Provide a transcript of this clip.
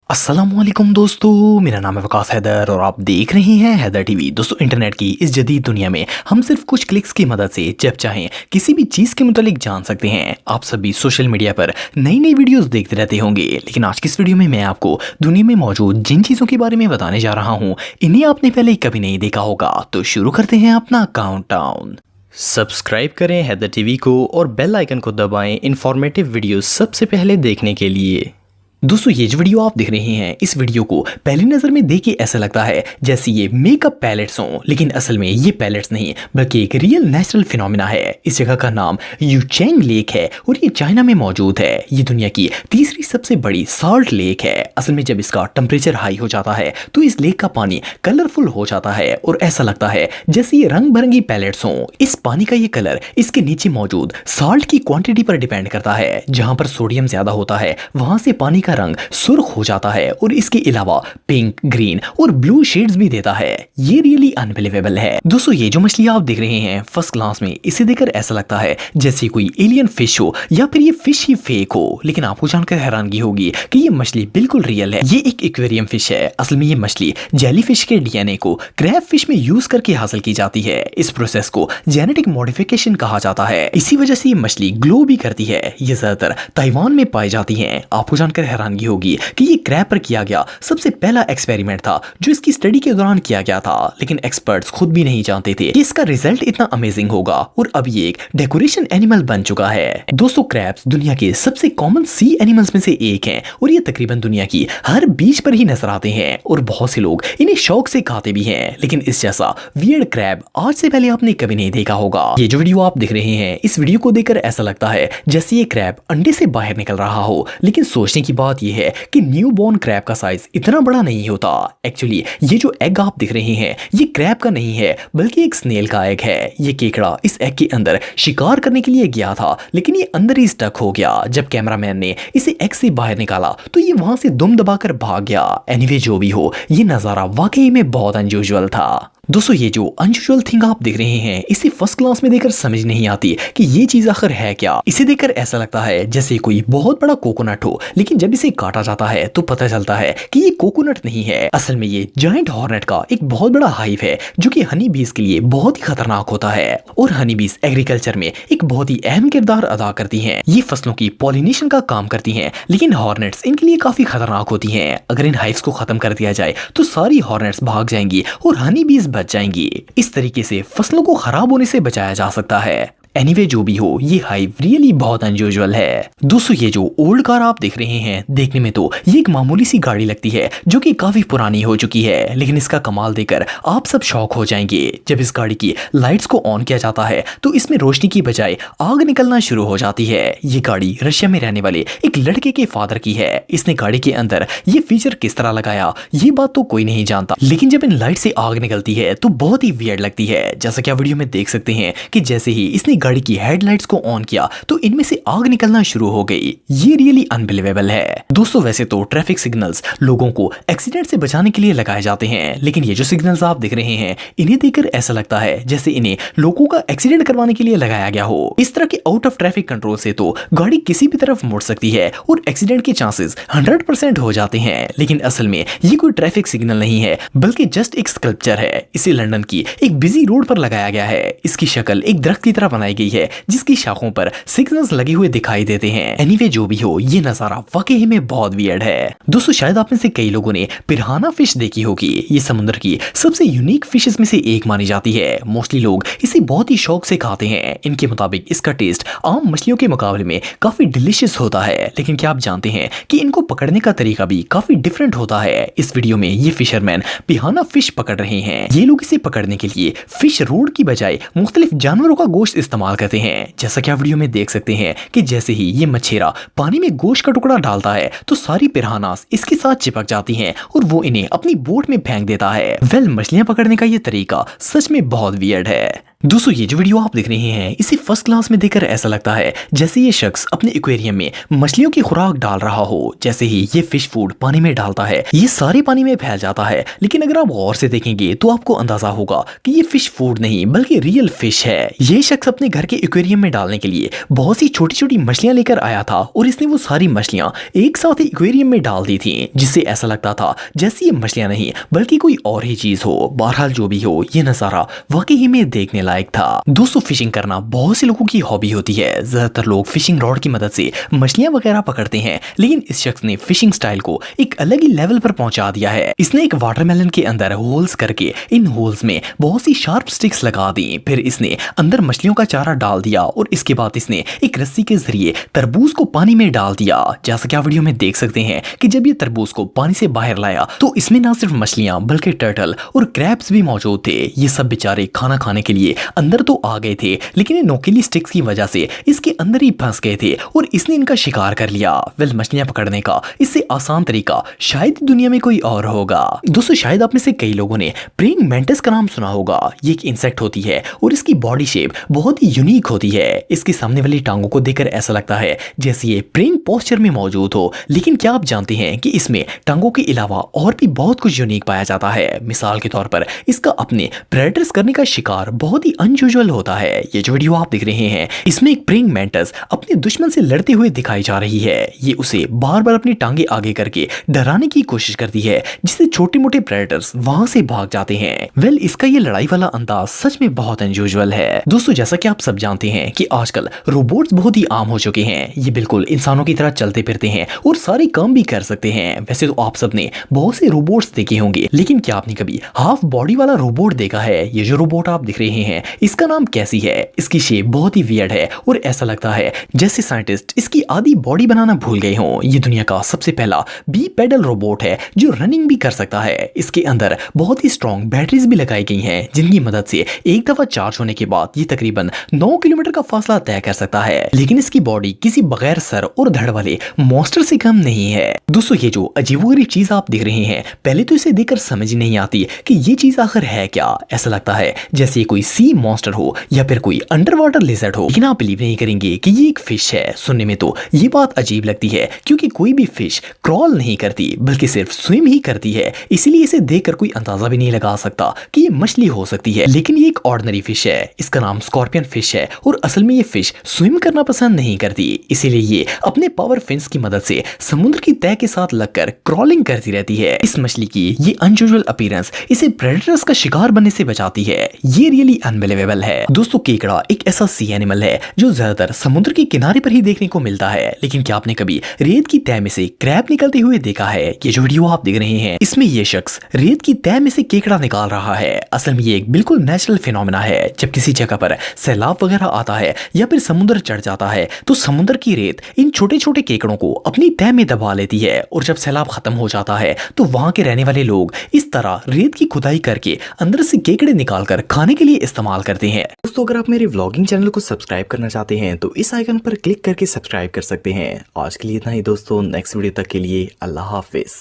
अस्सलामुअलैकुम दोस्तों, मेरा नाम है वकास हैदर और आप देख रहे हैं हैदर टीवी। दोस्तों, इंटरनेट की इस जदीद दुनिया में हम सिर्फ कुछ क्लिक्स की मदद से जब चाहें किसी भी चीज़ के मुतालिक जान सकते हैं। आप सभी सोशल मीडिया पर नई नई वीडियोस देखते रहते होंगे, लेकिन आज की इस वीडियो में मैं आपको दुनिया में मौजूद जिन चीज़ों के बारे में बताने जा रहा हूँ इन्हें आपने पहले कभी नहीं देखा होगा। तो शुरू करते हैं अपना काउंटडाउन। सब्सक्राइब करें हैदर टीवी को और बेल आइकन को दबाएं इंफॉर्मेटिव वीडियो सबसे पहले देखने के लिए। दोस्तों, ये जो वीडियो आप देख रहे हैं, इस वीडियो को पहली नज़र में देख के ऐसा लगता है जैसे ये मेकअप पैलेट्स हों, लेकिन असल में ये पैलेट्स नहीं बल्कि एक रियल नेचुरल फिनोमिना है। इस जगह का नाम यूचेंग लेक है और ये चाइना में मौजूद है। ये दुनिया की तीसरी सबसे बड़ी साल्ट लेक है। असल में जब इसका टेम्परेचर हाई हो जाता है तो इस लेक का पानी कलरफुल हो जाता है और ऐसा लगता है जैसे ये रंग बिरंगी पैलेट्स हों। इस पानी का ये कलर इसके नीचे मौजूद साल्ट की क्वांटिटी पर डिपेंड करता है। जहां पर सोडियम ज्यादा होता है वहां से पानी का रंग सुर्ख हो जाता है और इसके अलावा पिंक, ग्रीन और ब्लू शेड्स भी देता है। ये रियली अनबिलीवेबल है। दोस्तों, ये जो मछली आप देख रहे हैं फर्स्ट क्लास में, इसे देखकर ऐसा लगता है जैसे कोई एलियन फिश हो या फिर ये फिश ही फेक हो, लेकिन आपको जानकर हैरानगी होगी कि ये मछली बिल्कुल रियल है। ये एक एक्वेरियम फिश है। असल में ये मछली जेलीफिश के डीएनए को क्रैब फिश में यूज करके हासिल की जाती है। इस प्रोसेस को जेनेटिक मॉडिफिकेशन कहा जाता है। इसी वजह से ये मछली ग्लो भी करती है। ये ज्यादातर ताइवान में पाई जाती है। आपको जानकर हैरानगी होगी कि ये क्रैब पर किया गया सबसे पहला एक्सपेरिमेंट था जो इसकी स्टडी के दौरान किया गया था, लेकिन एक्सपर्ट्स खुद भी नहीं जानते थे कि इसका रिजल्ट इतना अमेजिंग होगा और अब ये एक डेकोरेशन एनिमल बन चुका है। दोस्तों, क्रैब्स दुनिया के सबसे कॉमन सी एनिमल्स में से एक हैं और ये तकरीबन दुनिया की हर बीच पर ही नजर आते हैं और बहुत से लोग इन्हें शौक से खाते भी हैं, लेकिन इस जैसा वियर्ड क्रैब आज से पहले आपने कभी नहीं देखा होगा। ये जो वीडियो आप देख रहे हैं, इस वीडियो को देखकर ऐसा लगता है जैसे ये क्रैब अंडे से बाहर निकल रहा हो, लेकिन सोचने की बात यह है कि न्यूबॉर्न क्रैब का साइज इतना बड़ा नहीं होता। एक्चुअली ये जो एग आप दिख रहे हैं ये क्रैब का नहीं है बल्कि एक स्नेल का एग है। ये केकड़ा इस एग के अंदर शिकार करने के लिए गया था, लेकिन ये अंदर ही स्टक हो गया। जब कैमरामैन ने इसे एग से बाहर निकाला तो ये वहां से दुम दबाकर भाग गया। एनीवे, जो भी हो, ये नजारा वाकई में बहुत अनयूजुअल था। दोस्तों, ये जो अनयूजुअल थिंग आप देख रहे हैं इसे फर्स्ट क्लास में देखकर समझ नहीं आती कि ये चीज आखिर है क्या। इसे देखकर ऐसा लगता है जैसे कोई बहुत बड़ा कोकोनट हो, लेकिन जब इसे काटा जाता है तो पता चलता है कि ये कोकोनट नहीं है। असल में ये जायंट हॉर्नेट का एक बहुत बड़ा हाइव है जो कि हनी बीज के लिए बहुत ही खतरनाक होता है और हनी बीज एग्रीकल्चर में एक बहुत ही अहम किरदार अदा करती हैं। ये फसलों की पॉलिनेशन का काम करती हैं, लेकिन हॉर्नेट्स इनके लिए काफी खतरनाक होती हैं। अगर इन हाइव्स को खत्म कर दिया जाए तो सारी हॉर्नेट्स भाग जाएंगी और हनी बीज बच जाएंगी। इस तरीके से फसलों को खराब होने से बचाया जा सकता है। एनीवे, जो भी हो, ये हाइव रियली बहुत अनयूजुअल है। दोस्तों, ये जो ओल्ड कार आप देख रहे हैं, देखने में तो ये एक मामूली सी गाड़ी लगती है जो कि काफी पुरानी हो चुकी है, लेकिन इसका कमाल देखकर आप सब शॉक हो जाएंगे। जब इस गाड़ी की लाइट्स को ऑन किया जाता है तो इसमें रोशनी की बजाय आग निकलना शुरू हो जाती है। ये गाड़ी रशिया में रहने वाले एक लड़के के फादर की है। इसने गाड़ी के अंदर ये फीचर किस तरह लगाया ये बात तो कोई नहीं जानता, लेकिन जब इन लाइट से आग निकलती है तो बहुत ही वियर्ड लगती है। जैसा कि आप वीडियो में देख सकते हैं कि जैसे ही इसने गाड़ी की हेडलाइट्स को ऑन किया तो इनमें से आग निकलना शुरू हो गई। ये रियली अनबिलीवेबल है। दोस्तों, वैसे तो ट्रैफिक सिग्नल्स लोगों को एक्सीडेंट से बचाने के लिए लगाए जाते हैं, लेकिन ये जो सिग्नल्स आप देख रहे हैं इन्हें देखकर ऐसा लगता है जैसे इन्हें लोगों का एक्सीडेंट करवाने के लिए लगाया गया हो। इस तरह के आउट ऑफ ट्रैफिक कंट्रोल से तो गाड़ी किसी भी तरफ मुड़ सकती है और एक्सीडेंट के चांसेस 100% हो जाते हैं, लेकिन असल में ये कोई ट्रैफिक सिग्नल नहीं है बल्कि जस्ट एक स्कल्पचर है। इसे लंदन की एक बिजी रोड पर लगाया गया है। इसकी शक्ल एक दरख्त की तरह बनाई गई है जिसकी शाखों पर सिग्नल्स लगे हुए दिखाई देते हैं। एनीवे, जो भी हो, ये नजारा वाकई में बहुत वियर्ड है। दोस्तों, शायद आप में से कई लोगों ने पिराना फिश देखी होगी। ये समुद्र की सबसे यूनिक फिशेस में से एक मानी जाती है। मोस्टली लोग इसे बहुत ही शौक से खाते हैं। इनके मुताबिक इसका टेस्ट आम मछलियों के मुकाबले में काफी डिलीशियस होता है, लेकिन क्या आप जानते हैं कि इनको पकड़ने का तरीका भी काफी डिफरेंट होता है। इस वीडियो में ये फिशरमैन पिराना फिश पकड़ रहे हैं। ये लोग इसे पकड़ने के लिए फिश रोड की बजाय मुख्तलिफ जानवरों का गोश्त इस्तेमाल करते हैं। जैसा कि आप वीडियो में देख सकते हैं कि जैसे ही ये मछेरा पानी में गोश्त का टुकड़ा डालता है तो सारी पिरानास इसके साथ चिपक जाती हैं और वो इन्हें अपनी बोट में फेंक देता है। वेल, मछलियां पकड़ने का ये तरीका सच में बहुत वियर्ड है। दोस्तों ये जो वीडियो आप देख रहे हैं इसे फर्स्ट क्लास में देखकर ऐसा लगता है जैसे ये शख्स अपने एक्वेरियम में मछलियों की खुराक डाल रहा हो। जैसे ही ये फिश फूड पानी में डालता है ये सारे पानी में फैल जाता है, लेकिन अगर आप गौर से देखेंगे तो आपको अंदाजा होगा कि ये फिश फूड नहीं बल्कि रियल फिश है। ये शख्स अपने घर के एक्वेरियम में डालने के लिए बहुत सी छोटी छोटी मछलियां लेकर आया था और इसने वो सारी मछलियां एक साथ एक्वेरियम में डाल दी थी, जिससे ऐसा लगता था जैसे ये मछलियां नहीं बल्कि कोई और ही चीज हो। बहरहाल जो भी हो ये नजारा वाकई में देखने लायक था। दोस्तों फिशिंग करना बहुत से लोगों की हॉबी होती है। ज्यादातर लोग फिशिंग रॉड की मदद से मछलियां वगैरह पकड़ते हैं, लेकिन इस शख्स ने फिशिंग स्टाइल को एक अलग ही लेवल पर पहुंचा दिया है। इसने एक वाटरमेलन के अंदर होल्स करके इन होल्स में बहुत सी शार्प स्टिक्स लगा दी, फिर इसने अंदर मछलियों का चारा डाल दिया और इसके बाद इसने एक रस्सी के जरिए तरबूज को पानी में डाल दिया। जैसा कि आप वीडियो में देख सकते हैं कि जब ये तरबूज को पानी से बाहर लाया तो इसमें ना सिर्फ मछलियां बल्कि टर्टल और क्रैब्स भी मौजूद थे। ये सब बेचारे खाना खाने के लिए अंदर तो आ गए थे, लेकिन ये नोकीली स्टिक्स की वजह से इसके अंदर ही फंस गए थे और इसने इनका शिकार कर लिया। वेल मछलियां पकड़ने का इससे आसान तरीका शायद दुनिया में कोई और होगा। दोस्तों शायद आप में से कई लोगों ने प्रेइंग मैंटिस का नाम सुना होगा। ये एक इंसेक्ट होती है और इसकी बॉडी शेप बहुत ही यूनिक होती है। इसके सामने वाली टांगों को देखकर ऐसा लगता है जैसे ये प्रेइंग पोस्चर में मौजूद हो, लेकिन क्या आप जानते हैं कि इसमें टांगों के अलावा और भी बहुत कुछ यूनिक पाया जाता है। मिसाल के तौर पर इसका अपने प्रेडेटर्स करने का शिकार बहुत ही अनयूजुअल होता है। ये जो वीडियो आप देख रहे हैं इसमें एक प्रेइंग मैंटिस अपने दुश्मन से लड़ते हुए दिखाई जा रही है। ये उसे बार बार अपनी टांगे आगे करके डराने की कोशिश करती है, जिससे छोटे मोटे प्रेडेटर्स वहां से भाग जाते हैं। वेल इसका ये लड़ाई वाला अंदाज सच में बहुत अनयूजुअल है। दोस्तों जैसा कि आप सब जानते हैं कि आजकल रोबोट्स बहुत ही आम हो चुके हैं। ये बिल्कुल इंसानों की तरह चलते फिरते हैं और सारे काम भी कर सकते हैं। वैसे तो आप सबने बहुत से रोबोट्स देखे होंगे, लेकिन क्या आपने कभी हाफ बॉडी वाला रोबोट देखा है? ये जो रोबोट आप देख रहे हैं इसका नाम कैसी है। इसकी शेप बहुत ही वियर्ड है और ऐसा लगता है जैसे साइंटिस्ट इसकी आधी बॉडी बनाना भूल गए हों। ये दुनिया का सबसे पहला बी पेडल रोबोट है जो रनिंग भी कर सकता है। इसके अंदर बहुत ही स्ट्रॉन्ग बैटरीज भी लगाई गई हैं, जिनकी मदद से एक दफा चार्ज होने के बाद ये तकरीबन 9 किलोमीटर का फासला तय कर सकता है। लेकिन इसकी बॉडी किसी बगैर सर और धड़ वाले मॉन्स्टर से कम नहीं है। दोस्तों ये जो अजीबोगरीब चीज आप देख रहे हैं पहले तो इसे देखकर समझ ही नहीं आती कि ये चीज आखिर है क्या। ऐसा लगता है जैसे कोई सी मॉन्स्टर हो या फिर कोई अंडर वाटर लिजर्ड हो, लेकिन आप बिलीव नहीं करेंगे कि ये एक फिश है। सुनने में तो ये बात अजीब लगती है क्योंकि कोई भी फिश क्रॉल नहीं करती बल्कि सिर्फ स्विम ही करती है, इसीलिए इसे देखकर कोई अंदाजा भी नहीं लगा सकता कि ये मछली हो सकती है। लेकिन ये एक ऑर्डिनरी फिश है। इसका नाम स्कॉर्पियन फिश है और असल में ये फिश स्विम करना पसंद नहीं करती, इसीलिए ये अपने पावर फिन्स की मदद से समुद्र की तह के साथ लगकर क्रॉलिंग करती रहती है। इस मछली की ये अनयूजुअल अपीयरेंस इसे प्रेडेटर्स का शिकार बनने से बचाती है। ये रियली अनबिलीवेबल है। दोस्तों केकड़ा एक ऐसा सी एनिमल है जो ज्यादातर समुद्र के किनारे पर ही देखने को मिलता है, लेकिन क्या आपने कभी रेत की तह में से क्रैब निकलते हुए देखा है? ये जो वीडियो आप देख रहे हैं इसमें ये शख्स रेत की तह में से केकड़ा निकाल रहा है। असल में ये एक बिल्कुल नेचुरल फिनोमेना है। जब किसी जगह पर सैलाब वगैरह आता है या फिर समुद्र चढ़ जाता है तो समुद्र की रेत इन छोटे छोटे केकड़ों को अपनी तह में दबा लेती है और जब सैलाब खत्म हो जाता है तो वहां के रहने वाले लोग इस तरह रेत की खुदाई करके अंदर से केकड़े निकालकर खाने के लिए इस्तेमाल करते हैं। दोस्तों अगर आप मेरे व्लॉगिंग चैनल को सब्सक्राइब करना चाहते हैं तो इस आइकन पर क्लिक करके सब्सक्राइब कर सकते हैं। आज के लिए इतना ही दोस्तों, नेक्स्ट वीडियो तक के लिए अल्लाह हाफिज।